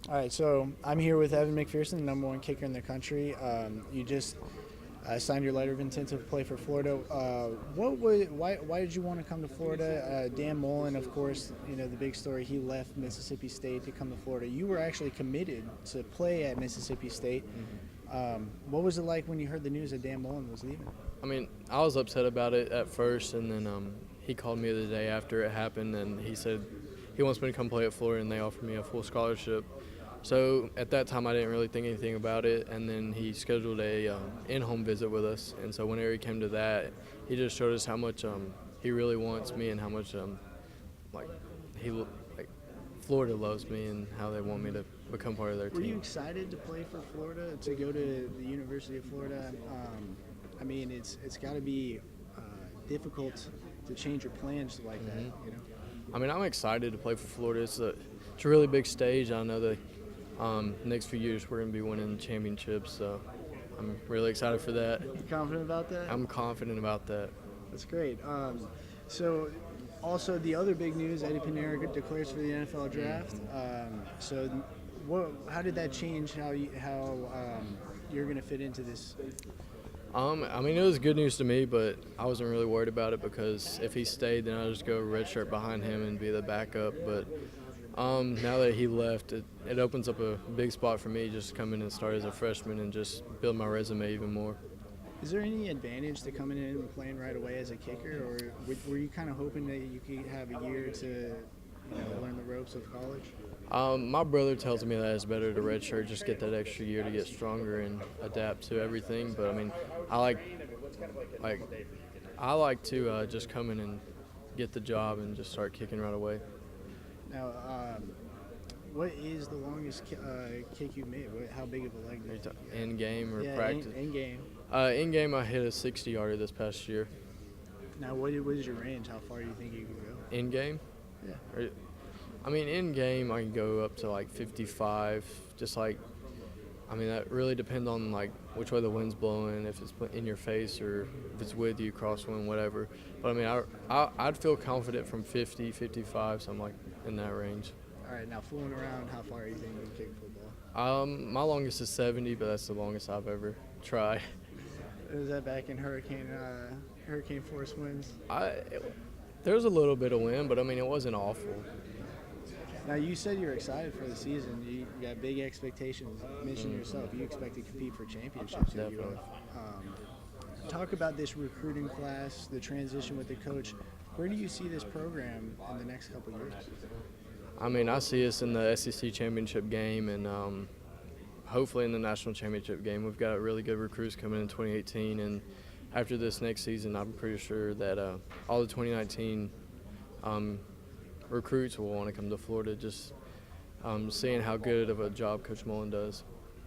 All right, so I'm here with Evan McPherson, the number one kicker in the country. You just signed your letter of intent to play for Florida. Why did you want to come to Florida? Dan Mullen, of course, the big story. He left Mississippi State to come to Florida. You were actually committed to play at Mississippi State. What was it like when you heard the news that Dan Mullen was leaving? I mean, I was upset about it at first, and then he called me the day after it happened, and he said he wants me to come play at Florida, and they offered me a full scholarship. So at that time, I didn't really think anything about it, and then he scheduled a in-home visit with us, and so whenever he came to that, he just showed us how much he really wants me and how much like he like Florida loves me and how they want me to become part of their team. Were you excited to play for Florida, to go to the University of Florida? I mean, it's got to be difficult to change your plans like that, I mean, I'm excited to play for Florida. It's a really big stage. I know that next few years we're going to be winning championships, so I'm really excited for that. You confident about that? I'm confident about that. That's great. So, also the other big news: Eddie Pinero declares for the NFL draft. How did that change how you're going to fit into this? I mean, it was good news to me, but I wasn't really worried about it because if he stayed, then I'd just go redshirt behind him and be the backup. But now that he left, it opens up a big spot for me just to come in and start as a freshman and just build my resume even more. Is there any advantage to coming in and playing right away as a kicker, or were you kind of hoping that you could have a year to learn the ropes of college? My brother tells me that it's better to redshirt, just get that extra year to get stronger and adapt to everything. But I mean, I like to just come in and get the job and just start kicking right away. Now, what is the longest kick you've made? How big of a leg? In game or yeah, practice? In game. In game, I hit a 60-yarder this past year. Now, what is your range? How far do you think you can go? In game? Yeah. I mean, in game, I can go up to like 55. That really depends on like which way the wind's blowing, if it's in your face or if it's with you, crosswind, whatever. But I mean, I'd feel confident from 50, 55, so I'm like in that range. All right, now fooling around, how far do you think you can kick football? My longest is 70, but that's the longest I've ever tried. Was that back in hurricane force winds? There was a little bit of wind, but I mean, it wasn't awful. Now, you said you're excited for the season. You got big expectations. Mention yourself. You expect to compete for championships. Definitely. Talk about this recruiting class, the transition with the coach. Where do you see this program in the next couple of years? I mean, I see us in the SEC championship game and hopefully in the national championship game. We've got really good recruits coming in 2018, and after this next season, I'm pretty sure that all the 2019 recruits will want to come to Florida, just seeing how good of a job Coach Mullen does.